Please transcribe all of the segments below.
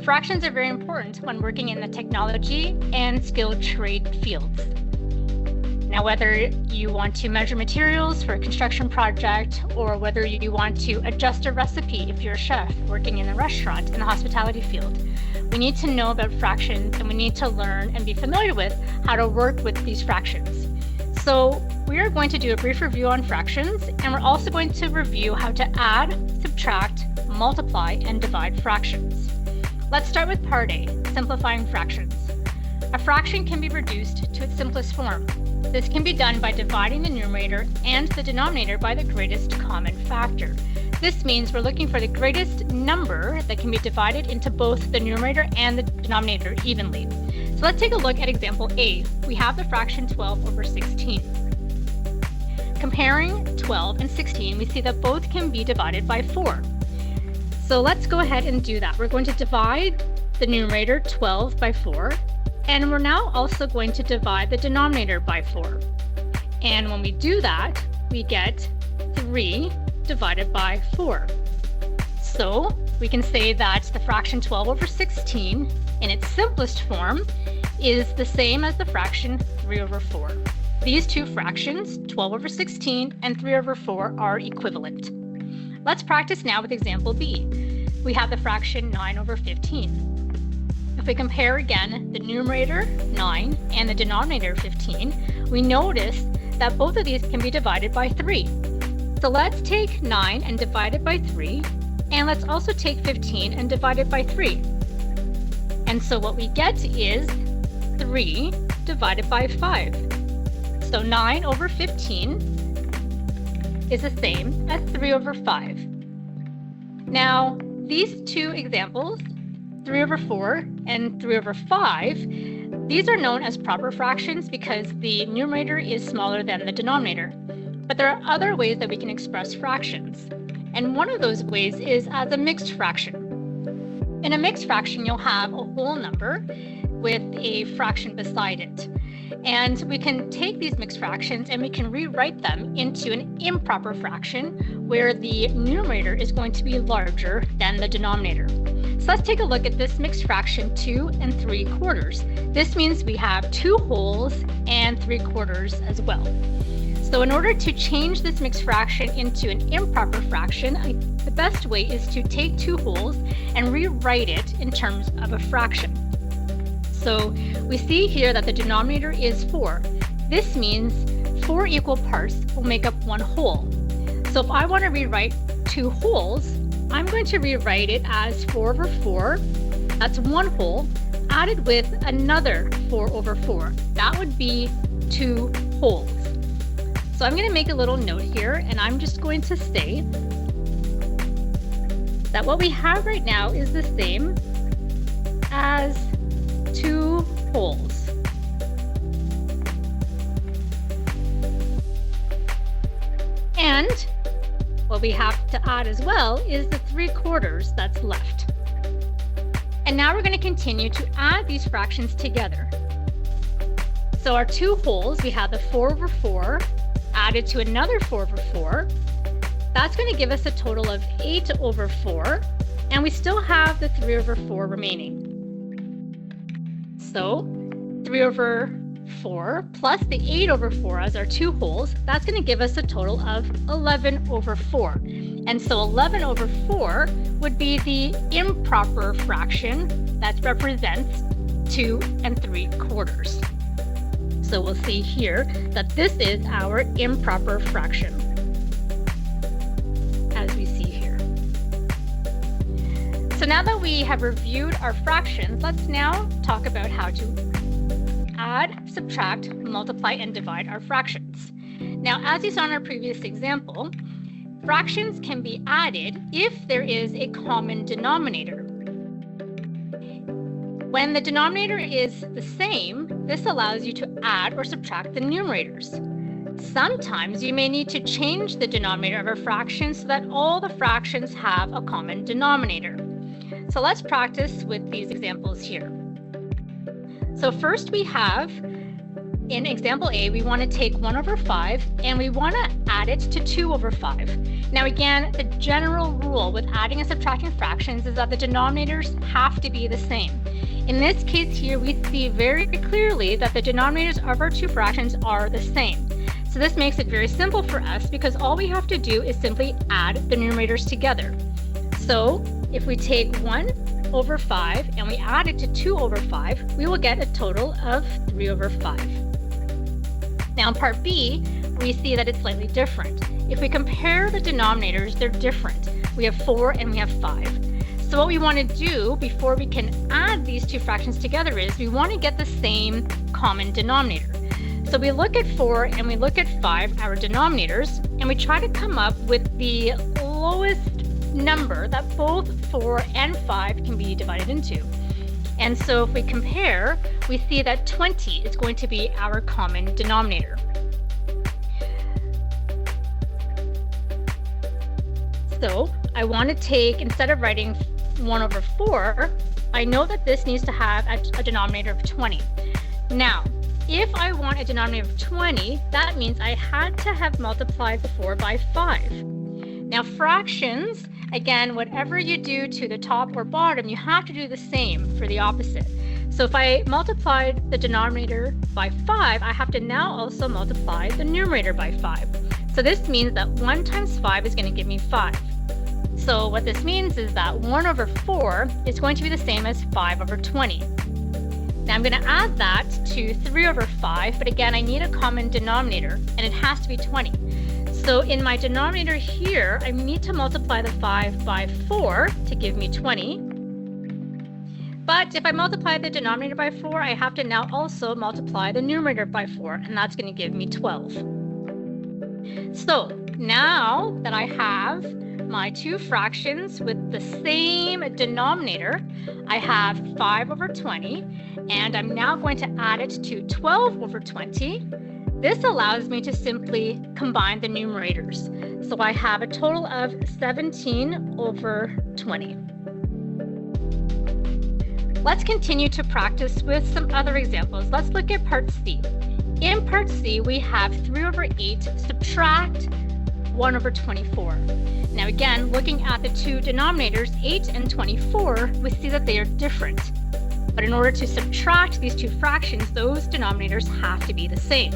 Fractions are very important when working in the technology and skilled trade fields. Now, whether you want to measure materials for a construction project or whether you want to adjust a recipe if you're a chef working in a restaurant in the hospitality field, we need to know about fractions and we need to learn and be familiar with how to work with these fractions. So we are going to do a brief review on fractions, and we're also going to review how to add, subtract, multiply, and divide fractions. Let's start with part A, simplifying fractions. A fraction can be reduced to its simplest form. This can be done by dividing the numerator and the denominator by the greatest common factor. This means we're looking for the greatest number that can be divided into both the numerator and the denominator evenly. So let's take a look at example A. We have the fraction 12 over 16. Comparing 12 and 16, we see that both can be divided by 4. So let's go ahead and do that. We're going to divide the numerator 12 by 4. And we're now also going to divide the denominator by 4. And when we do that, we get 3 divided by 4. So we can say that the fraction 12 over 16 in its simplest form is the same as the fraction 3 over 4. These two fractions, 12 over 16 and 3 over 4, are equivalent. Let's practice now with example B. We have the fraction 9 over 15. If we compare again the numerator 9 and the denominator 15, we notice that both of these can be divided by 3. So let's take 9 and divide it by 3, and let's also take 15 and divide it by 3. And so what we get is 3 divided by 5. So 9 over 15 is the same as 3 over 5. Now, these two examples, 3 over 4 and 3 over 5, these are known as proper fractions because the numerator is smaller than the denominator. But there are other ways that we can express fractions. And one of those ways is as a mixed fraction. In a mixed fraction, you'll have a whole number with a fraction beside it. And we can take these mixed fractions and we can rewrite them into an improper fraction where the numerator is going to be larger than the denominator. So let's take a look at this mixed fraction 2 3/4. This means we have 2 wholes and 3/4 as well. So in order to change this mixed fraction into an improper fraction, the best way is to take 2 wholes and rewrite it in terms of a fraction. So we see here that the denominator is 4. This means 4 equal parts will make up 1 whole. So if I want to rewrite 2 wholes, I'm going to rewrite it as 4 over 4. That's 1 whole, added with another 4 over 4. That would be 2 wholes. So I'm going to make a little note here, and I'm just going to say that what we have right now is the same as 2 wholes. And what we have to add as well is the 3/4 that's left. And now we're going to continue to add these fractions together. So our 2 wholes, we have the 4 over 4 added to another 4 over 4. That's going to give us a total of 8 over 4, and we still have the 3 over 4 remaining. So 3 over 4 plus the 8 over 4 as our 2 wholes, that's going to give us a total of 11 over 4. And so 11 over 4 would be the improper fraction that represents 2 3/4. So we'll see here that this is our improper fraction, as we see here. So now that we have reviewed our fractions, let's now talk about how to add, subtract, multiply, and divide our fractions. Now, as you saw in our previous example, fractions can be added if there is a common denominator. When the denominator is the same, this allows you to add or subtract the numerators. Sometimes you may need to change the denominator of a fraction so that all the fractions have a common denominator. So let's practice with these examples here. So first we have in example A, we want to take 1 over 5 and we want to add it to 2 over 5. Now again, the general rule with adding and subtracting fractions is that the denominators have to be the same. In this case here, we see very clearly that the denominators of our two fractions are the same. So this makes it very simple for us because all we have to do is simply add the numerators together. So if we take 1 over 5 and we add it to 2 over 5, we will get a total of 3 over 5. Now in part B, we see that it's slightly different. If we compare the denominators, they're different. We have 4 and we have 5. So what we want to do before we can add these two fractions together is we want to get the same common denominator. So we look at 4 and we look at 5, our denominators, and we try to come up with the lowest number that both 4 and 5 can be divided into. And so if we compare, we see that 20 is going to be our common denominator. So I want to take, instead of writing 1 over 4, I know that this needs to have a denominator of 20. Now, if I want a denominator of 20, that means I had to have multiplied the 4 by 5. Now fractions, again, whatever you do to the top or bottom, you have to do the same for the opposite. So if I multiplied the denominator by 5, I have to now also multiply the numerator by 5. So this means that 1 times 5 is going to give me 5. So what this means is that 1 over 4 is going to be the same as 5 over 20. Now I'm going to add that to 3 over 5, but again, I need a common denominator, and it has to be 20. So in my denominator here, I need to multiply the 5 by 4 to give me 20. But if I multiply the denominator by 4, I have to now also multiply the numerator by 4, and that's going to give me 12. So now that I have my two fractions with the same denominator, I have 5 over 20, and I'm now going to add it to 12 over 20. This allows me to simply combine the numerators. So I have a total of 17 over 20. Let's continue to practice with some other examples. Let's look at part C. In part C, we have 3 over 8 subtract 1 over 24. Now again, looking at the two denominators, 8 and 24, we see that they are different. But in order to subtract these two fractions, those denominators have to be the same.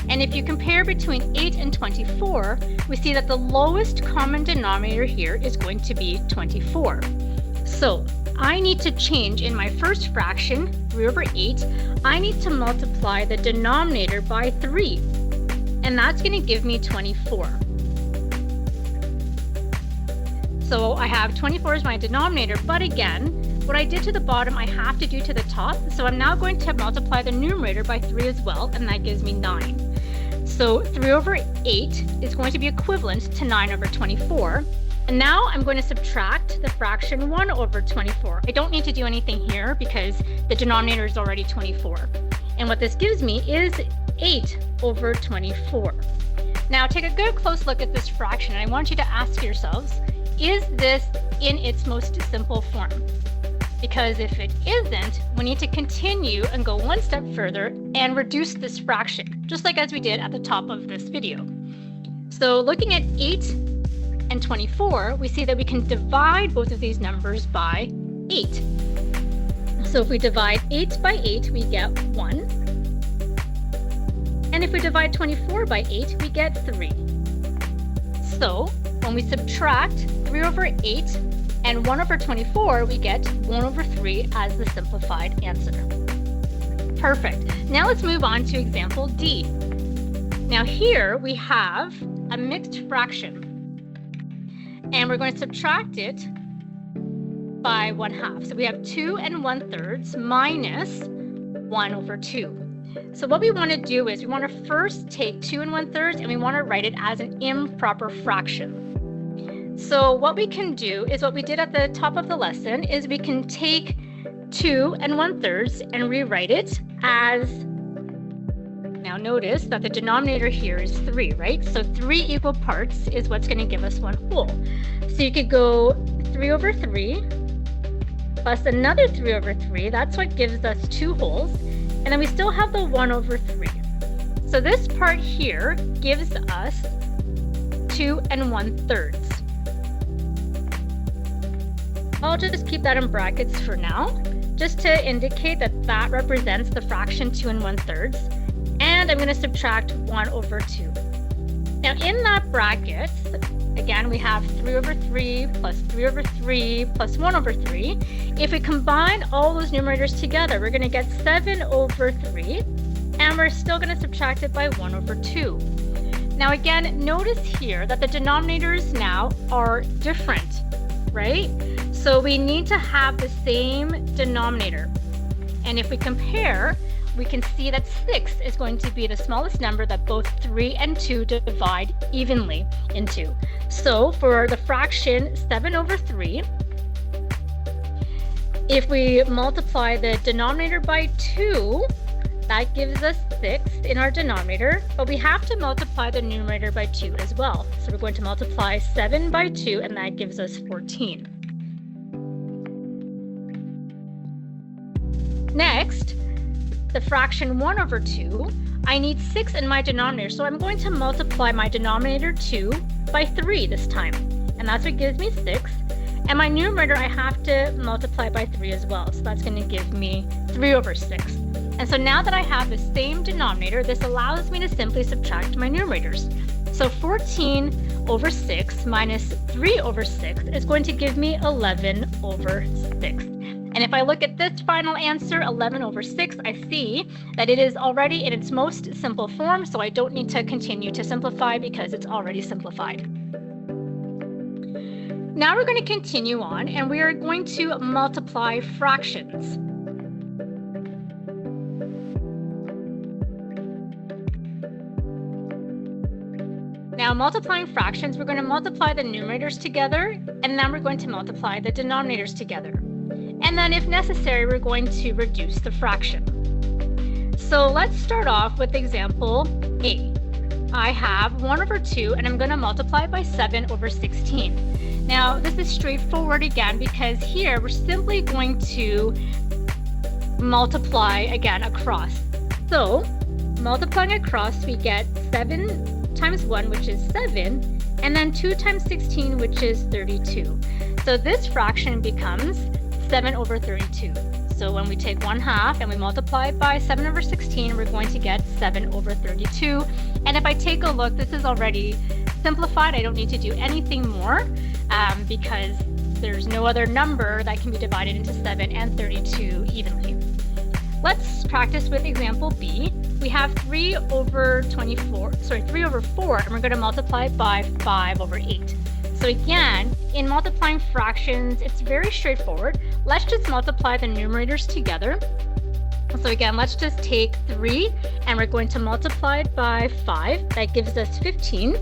And if you compare between 8 and 24, we see that the lowest common denominator here is going to be 24. So I need to change in my first fraction, 3 over 8, I need to multiply the denominator by 3. And that's going to give me 24. So I have 24 as my denominator, but again, what I did to the bottom, I have to do to the top. So I'm now going to multiply the numerator by 3 as well, and that gives me 9. So 3 over 8 is going to be equivalent to 9 over 24. And now I'm going to subtract the fraction 1 over 24. I don't need to do anything here because the denominator is already 24. And what this gives me is 8 over 24. Now take a good close look at this fraction, and I want you to ask yourselves, is this in its most simple form? Because if it isn't, we need to continue and go one step further and reduce this fraction, just like as we did at the top of this video. So looking at 8 and 24, we see that we can divide both of these numbers by 8. So if we divide 8 by 8, we get 1. And if we divide 24 by 8, we get 3. So when we subtract 3 over 8 and 1 over 24, we get 1 over 3 as the simplified answer. Perfect. Now let's move on to example D. Now here we have a mixed fraction, and we're going to subtract it by 1/2. So we have 2 1/3 minus 1 over 2. So what we want to do is we want to first take 2 1/3 and we want to write it as an improper fraction. So what we can do is what we did at the top of the lesson is we can take 2 1/3 and rewrite it as, now notice that the denominator here is 3, right? So 3 equal parts is what's going to give us 1 whole. So you could go 3 over 3 plus another 3 over 3. That's what gives us 2 wholes. And then we still have the 1 over 3. So this part here gives us 2 1/3. I'll just keep that in brackets for now, just to indicate that that represents the fraction 2 1/3. And I'm going to subtract 1 over 2. Now in that bracket, again, we have 3 over 3 plus 3 over 3 plus 1 over 3. If we combine all those numerators together, we're going to get 7 over 3, and we're still going to subtract it by 1 over 2. Now again, notice here that the denominators now are different, right? So we need to have the same denominator. And if we compare, we can see that 6 is going to be the smallest number that both 3 and 2 divide evenly into. So for the fraction 7 over 3, if we multiply the denominator by 2, that gives us 6 in our denominator, but we have to multiply the numerator by 2 as well. So we're going to multiply 7 by 2, and that gives us 14. Next, the fraction 1 over 2, I need 6 in my denominator, so I'm going to multiply my denominator 2 by 3 this time. And that's what gives me 6. And my numerator, I have to multiply by 3 as well. So that's going to give me 3 over 6. And so now that I have the same denominator, this allows me to simply subtract my numerators. So 14 over 6 minus 3 over 6 is going to give me 11 over 6. And if I look at this final answer, 11 over 6, I see that it is already in its most simple form, so I don't need to continue to simplify because it's already simplified. Now we're going to continue on, and we are going to multiply fractions. Now, multiplying fractions, we're going to multiply the numerators together, and then we're going to multiply the denominators together. And then, if necessary, we're going to reduce the fraction. So let's start off with example A. I have 1 over 2, and I'm going to multiply by 7 over 16. Now, this is straightforward again, because here we're simply going to multiply again across. So, multiplying across, we get 7 times 1, which is 7, and then 2 times 16, which is 32. So this fraction becomes 7 over 32. So when we take 1/2 and we multiply by 7 over 16, we're going to get 7 over 32. And if I take a look, this is already simplified. I don't need to do anything more because there's no other number that can be divided into 7 and 32 evenly. Let's practice with example B. We have 3 over 4, and we're going to multiply by 5 over 8. So again, in multiplying fractions, it's very straightforward. Let's just multiply the numerators together. So again, let's just take 3, and we're going to multiply it by 5. That gives us 15.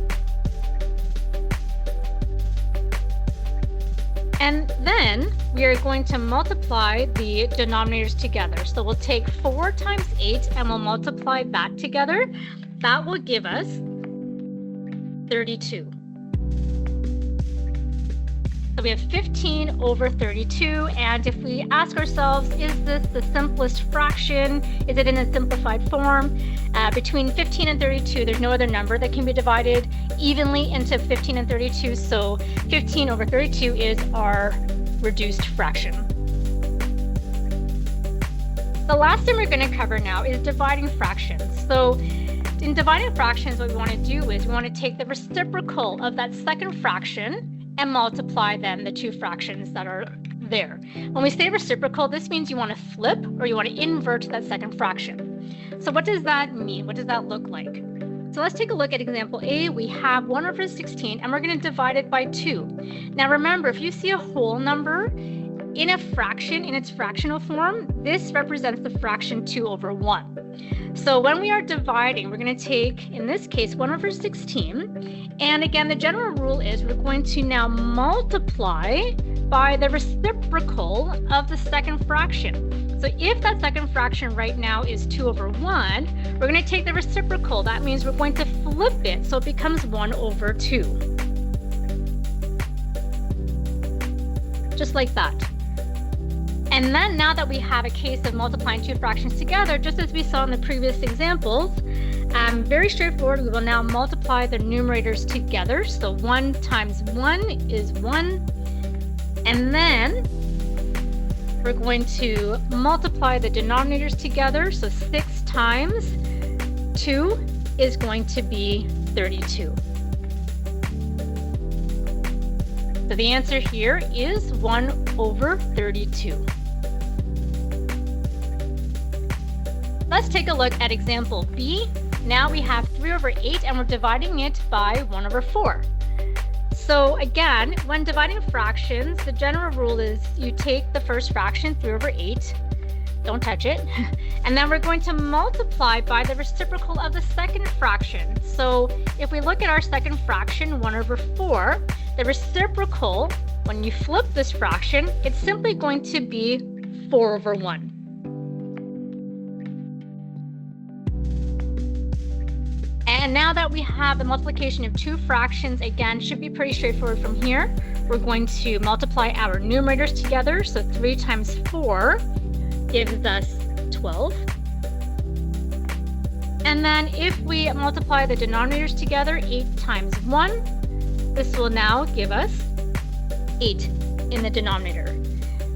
And then we are going to multiply the denominators together. So we'll take 4 times 8 and we'll multiply that together. That will give us 32. So we have 15 over 32. And if we ask ourselves, is this the simplest fraction? Is it in a simplified form? Between 15 and 32, there's no other number that can be divided evenly into 15 and 32. So 15 over 32 is our reduced fraction. The last thing we're going to cover now is dividing fractions. So in dividing fractions, what we want to do is we want to take the reciprocal of that second fraction and multiply then the two fractions that are there. When we say reciprocal, this means you want to flip or you want to invert that second fraction. So what does that mean? What does that look like? So let's take a look at example A. We have 1 over 16, and we're going to divide it by 2. Now remember, if you see a whole number in a fraction, in its fractional form, this represents the fraction 2 over 1. So when we are dividing, we're going to take, in this case, 1 over 16. And again, the general rule is we're going to now multiply by the reciprocal of the second fraction. So if that second fraction right now is 2 over 1, we're going to take the reciprocal. That means we're going to flip it, so it becomes 1 over 2. Just like that. And then now that we have a case of multiplying two fractions together, just as we saw in the previous examples, very straightforward, we will now multiply the numerators together. So 1 times 1 is 1. And then we're going to multiply the denominators together. So 6 times 2 is going to be 32. So the answer here is 1/32. Let's take a look at example B. Now we have 3/8 and we're dividing it by 1/4. So again, when dividing fractions, the general rule is you take the first fraction, 3/8, don't touch it, and then we're going to multiply by the reciprocal of the second fraction. So if we look at our second fraction, 1/4, the reciprocal, when you flip this fraction, it's simply going to be 4/1. And now that we have the multiplication of two fractions, again, should be pretty straightforward from here. We're going to multiply our numerators together. So 3 times 4 gives us 12. And then if we multiply the denominators together, 8 times 1, this will now give us 8 in the denominator.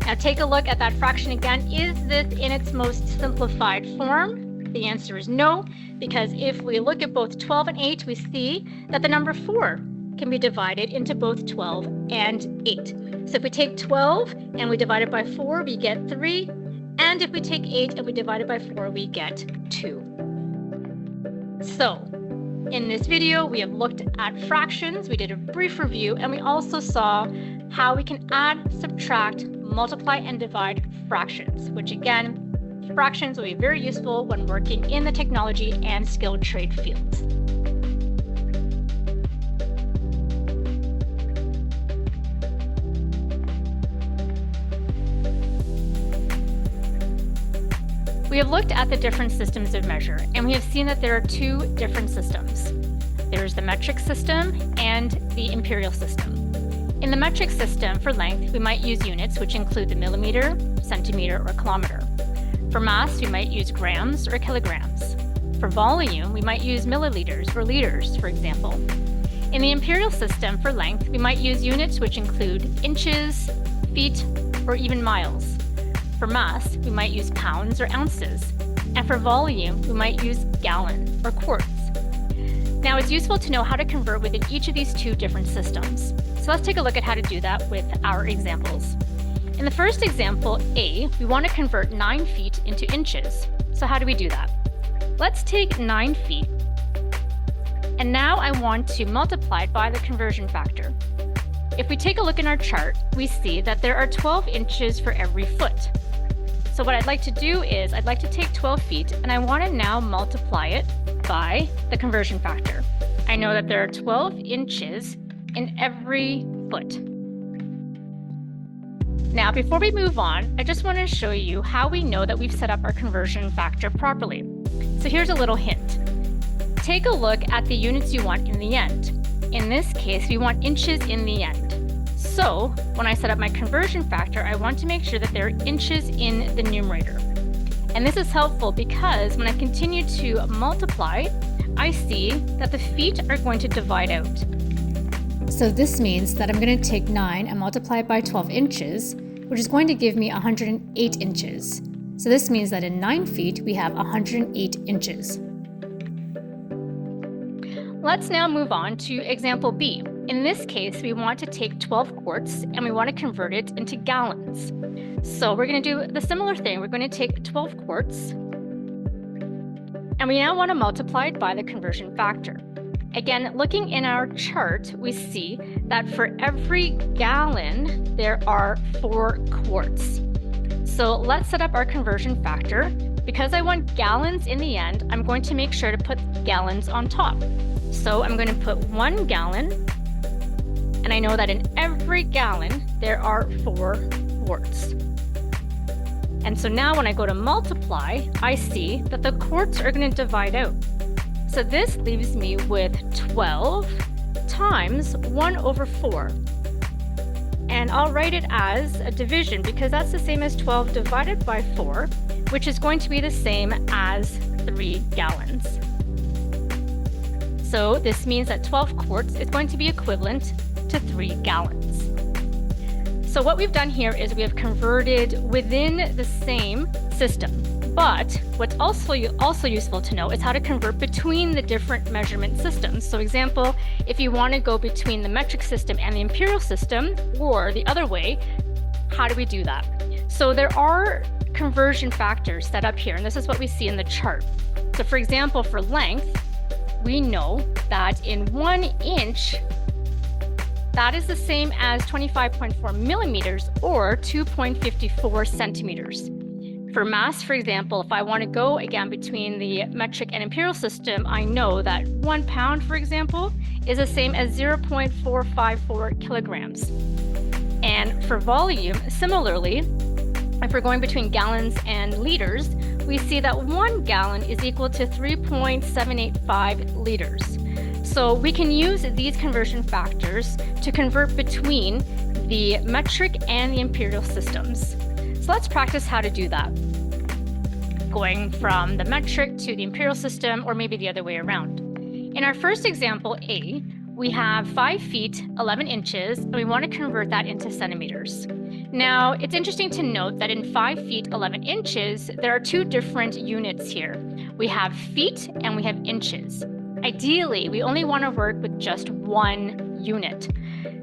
Now take a look at that fraction again. Is this in its most simplified form? The answer is no, because if we look at both 12 and 8, we see that the number 4 can be divided into both 12 and 8. So if we take 12 and we divide it by 4, we get 3. And if we take 8 and we divide it by 4, we get 2. So in this video, we have looked at fractions, we did a brief review, and we also saw how we can add, subtract, multiply, and divide fractions, which again, fractions will be very useful when working in the technology and skilled trade fields. We have looked at the different systems of measure, and we have seen that there are two different systems. There's the metric system and the imperial system. In the metric system, for length, we might use units, which include the millimeter, centimeter, or kilometer. For mass, we might use grams or kilograms. For volume, we might use milliliters or liters, for example. In the imperial system, for length, we might use units which include inches, feet, or even miles. For mass, we might use pounds or ounces. And for volume, we might use gallon or quarts. Now, it's useful to know how to convert within each of these two different systems. So let's take a look at how to do that with our examples. In the first example, A, we want to convert 9 feet into inches. So how do we do that? Let's take 9 feet, and now I want to multiply it by the conversion factor. If we take a look in our chart, we see that there are 12 inches for every foot. So what I'd like to do is I'd like to take 12 feet, and I want to now multiply it by the conversion factor. I know that there are 12 inches in every foot. Now, before we move on, I just want to show you how we know that we've set up our conversion factor properly. So here's a little hint. Take a look at the units you want in the end. In this case, we want inches in the end. So when I set up my conversion factor, I want to make sure that there are inches in the numerator. And this is helpful because when I continue to multiply, I see that the feet are going to divide out. So this means that I'm going to take 9 and multiply it by 12 inches, which is going to give me 108 inches. So this means that in 9 feet, we have 108 inches. Let's now move on to example B. In this case, we want to take 12 quarts and we want to convert it into gallons. So we're going to do the similar thing. We're going to take 12 quarts and we now want to multiply it by the conversion factor. Again, looking in our chart, we see that for every gallon, there are 4 quarts. So let's set up our conversion factor. Because I want gallons in the end, I'm going to make sure to put gallons on top. So I'm going to put 1 gallon, and I know that in every gallon, there are 4 quarts. And so now when I go to multiply, I see that the quarts are going to divide out. So this leaves me with 12 times 1/4. and I'll write it as a division because that's the same as 12 divided by 4, which is going to be the same as 3 gallons. So this means that 12 quarts is going to be equivalent to 3 gallons. So what we've done here is we have converted within the same system. But what's also useful to know is how to convert between the different measurement systems. So example, if you want to go between the metric system and the imperial system, or the other way, how do we do that? So there are conversion factors set up here, and this is what we see in the chart. So for example, for length, we know that in 1 inch, that is the same as 25.4 millimeters or 2.54 centimeters. For mass, for example, if I want to go again between the metric and imperial system, I know that 1 pound, for example, is the same as 0.454 kilograms. And for volume, similarly, if we're going between gallons and liters, we see that 1 gallon is equal to 3.785 liters. So we can use these conversion factors to convert between the metric and the imperial systems. So let's practice how to do that. Going from the metric to the imperial system, or maybe the other way around. In our first example, A, we have 5 feet, 11 inches, and we want to convert that into centimeters. Now, it's interesting to note that in 5 feet, 11 inches, there are 2 different units here. We have feet and we have inches. Ideally, we only want to work with just 1 unit.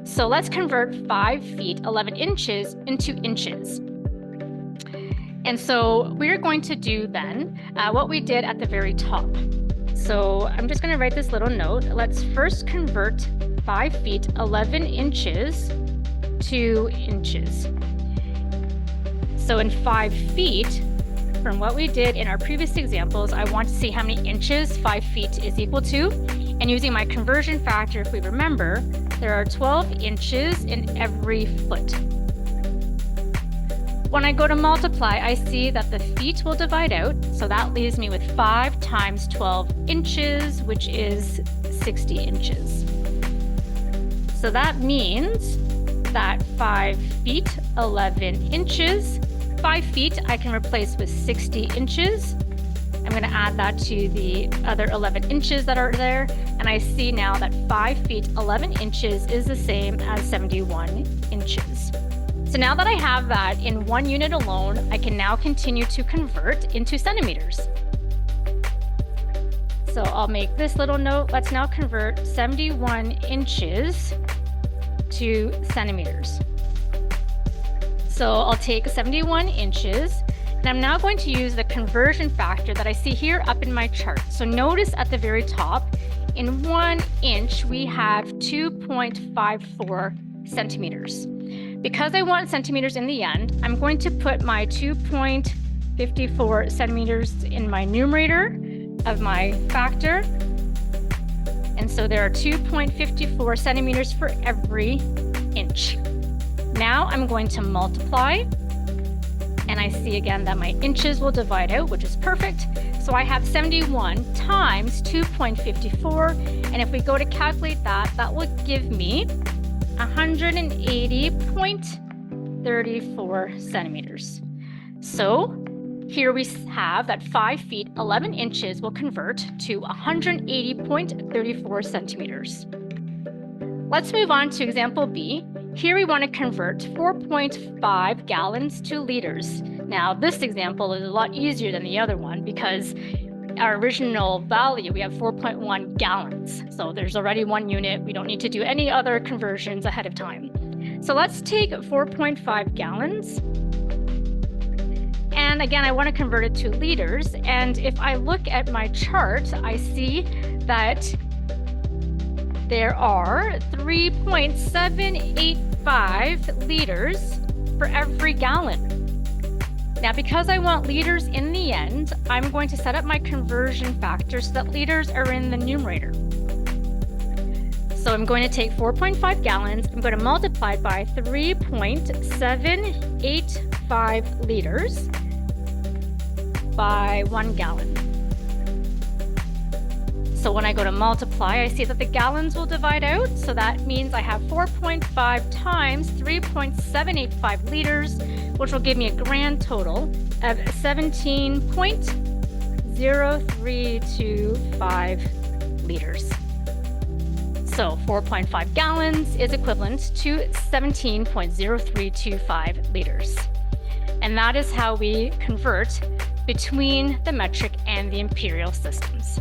So let's convert 5 feet, 11 inches into inches. And so we're going to do then what we did at the very top. So I'm just going to write this little note. Let's first convert 5 feet, 11 inches to inches. So in 5 feet, from what we did in our previous examples, I want to see how many inches 5 feet is equal to. And using my conversion factor, if we remember, there are 12 inches in every foot. When I go to multiply, I see that the feet will divide out. So that leaves me with 5 times 12 inches, which is 60 inches. So that means that 5 feet, 11 inches. 5 feet I can replace with 60 inches. I'm going to add that to the other 11 inches that are there. And I see now that 5 feet, 11 inches is the same as 71 inches. So now that I have that in 1 unit alone, I can now continue to convert into centimeters. So I'll make this little note. Let's now convert 71 inches to centimeters. So I'll take 71 inches, and I'm now going to use the conversion factor that I see here up in my chart. So notice at the very top, in 1 inch, we have 2.54 centimeters. Because I want centimeters in the end, I'm going to put my 2.54 centimeters in my numerator of my factor. And so there are 2.54 centimeters for every inch. Now I'm going to multiply, and I see again that my inches will divide out, which is perfect. So I have 71 times 2.54, and if we go to calculate that, that will give me 180.34 centimeters. So here we have that 5 feet, 11 inches will convert to 180.34 centimeters. Let's move on to example B. Here we want to convert 4.5 gallons to liters. Now this example is a lot easier than the other one because our original value, we have 4.1 gallons. So there's already 1 unit. We don't need to do any other conversions ahead of time. So let's take 4.5 gallons. And again, I want to convert it to liters. And if I look at my chart, I see that there are 3.785 liters for every gallon. Now, because I want liters in the end, I'm going to set up my conversion factor so that liters are in the numerator. So I'm going to take 4.5 gallons, I'm going to multiply it by 3.785 liters by 1 gallon. So when I go to multiply, I see that the gallons will divide out. So that means I have 4.5 times 3.785 liters, which will give me a grand total of 17.0325 liters. So 4.5 gallons is equivalent to 17.0325 liters. And that is how we convert between the metric and the imperial systems.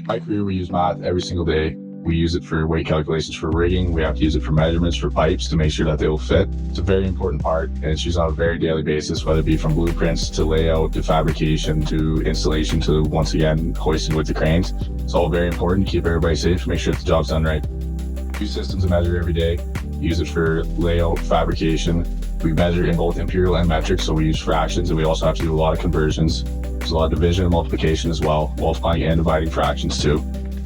My career, we use math every single day. We use it for weight calculations for rigging. We have to use it for measurements for pipes to make sure that they will fit. It's a very important part, and it's used on a very daily basis, whether it be from blueprints to layout to fabrication to installation to, once again, hoisting with the cranes. It's all very important to keep everybody safe, make sure the job's done right. Use systems to measure every day. Use it for layout, fabrication. We measure in both imperial and metric, so we use fractions, and we also have to do a lot of conversions. There's a lot of division and multiplication as well, multiplying and dividing fractions too.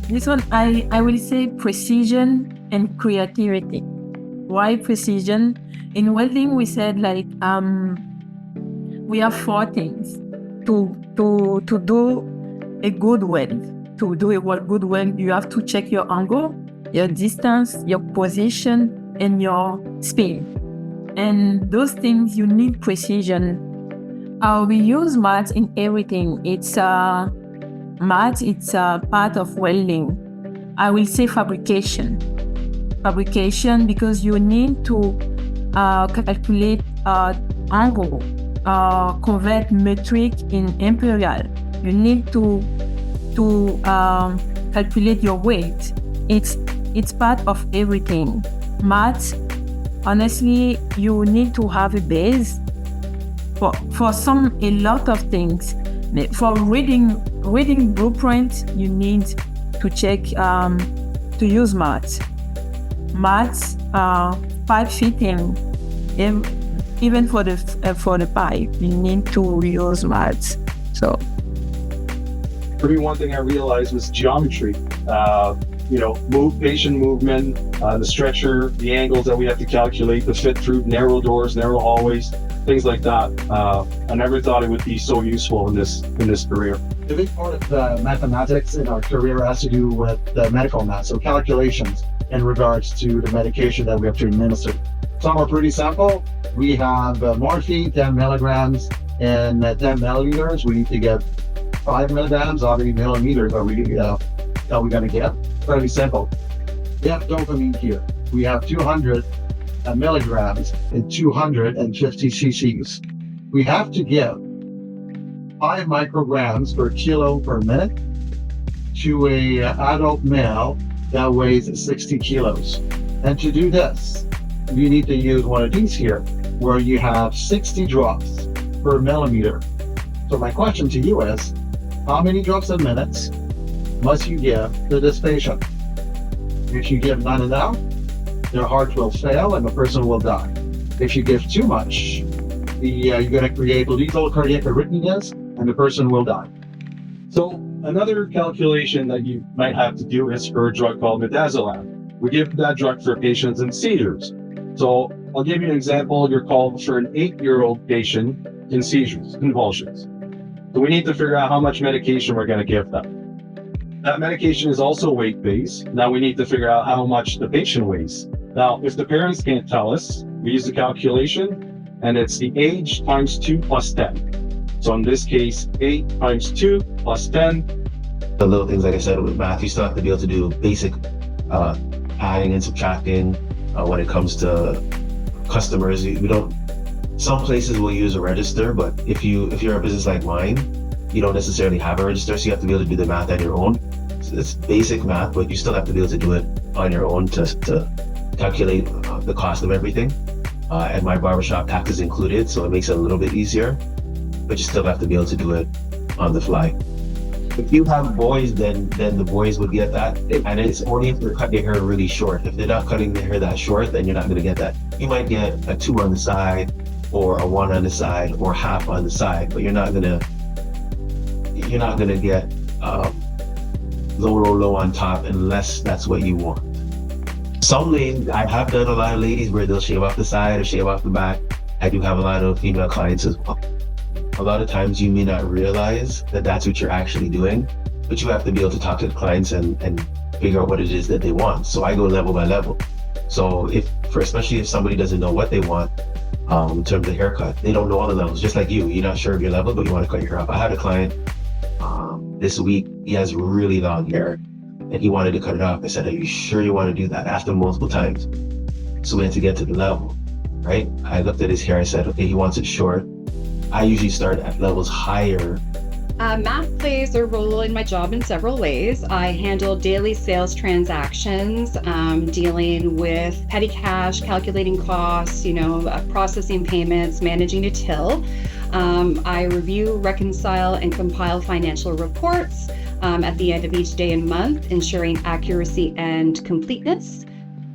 This one, I will say precision and creativity. Why precision? In welding, we said we have 4 things to do a good weld. To do a good weld, you have to check your angle, your distance, your position, and your speed. And those things, you need precision. We use math in everything. Math, it's a part of welding. I will say fabrication. Fabrication, because you need to calculate angle, convert metric in imperial. You need to calculate your weight. It's part of everything. Math, honestly, you need to have a base for a lot of things. For reading blueprint, you need to check to use math. Math, pipe fitting, even for the pipe, you need to use math. So, for me, one thing I realized was geometry. Patient movement, the stretcher, the angles that we have to calculate, the fit through narrow doors, narrow hallways, things like that. I never thought it would be so useful in this career. A big part of the mathematics in our career has to do with the medical math, so calculations in regards to the medication that we have to administer. Some are pretty simple. We have morphine, 10 milligrams, and 10 milliliters. We need to get 5 milligrams. How many millimeters are we going to get? Very simple. We have dopamine here. We have 200 milligrams and 250 cc's. We have to give 5 micrograms per kilo per minute to a adult male that weighs 60 kilos. And to do this, you need to use one of these here, where you have 60 drops per millimeter. So my question to you is, how many drops a minute must you give to this patient? If you give none enough, their heart will fail and the person will die. If you give too much, you're going to create lethal cardiac arrhythmias and the person will die. So another calculation that you might have to do is for a drug called midazolam. We give that drug for patients in seizures. So I'll give you an example. You're called for an 8-year-old patient in seizures, convulsions. So we need to figure out how much medication we're going to give them. That medication is also weight-based. Now we need to figure out how much the patient weighs. Now, if the parents can't tell us, we use the calculation, and it's the age times 2 plus 10. So in this case, 8 times 2 plus 10. The little things, like I said, with math, you still have to be able to do basic adding and subtracting when it comes to customers. Some places will use a register, but if you're a business like mine, you don't necessarily have a register, so you have to be able to do the math on your own. So it's basic math, but you still have to be able to do it on your own to calculate the cost of everything. And my barbershop tax is included, so it makes it a little bit easier, but you still have to be able to do it on the fly. If you have boys, then the boys would get that, and it's only if they're cutting their hair really short. If they're not cutting their hair that short, then you're not going to get that. You might get a 2 on the side, or a 1 on the side, or half on the side, but you're not gonna get low on top unless that's what you want. Some ladies, I have done a lot of ladies where they'll shave off the side or shave off the back. I do have a lot of female clients as well. A lot of times you may not realize that that's what you're actually doing, but you have to be able to talk to the clients and figure out what it is that they want. So I go level by level. So especially if somebody doesn't know what they want, in terms of haircut, they don't know all the levels, just like you're not sure of your level, but you want to cut your hair off. I had a client this week, he has really long hair and he wanted to cut it off. I said, are you sure you want to do that? I asked him multiple times. So we had to get to the level, right? I looked at his hair, I said, okay, he wants it short. I usually start at levels higher. Math plays a role in my job in several ways. I handle daily sales transactions, dealing with petty cash, calculating costs, processing payments, managing a till. I review, reconcile, and compile financial reports at the end of each day and month, ensuring accuracy and completeness.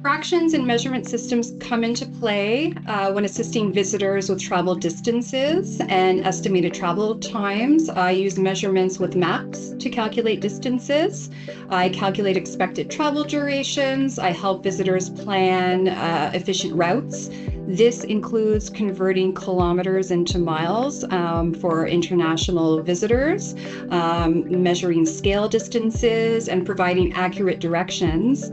Fractions and measurement systems come into play when assisting visitors with travel distances and estimated travel times. I use measurements with maps to calculate distances. I calculate expected travel durations. I help visitors plan efficient routes. This includes converting kilometers into miles for international visitors, measuring scale distances, and providing accurate directions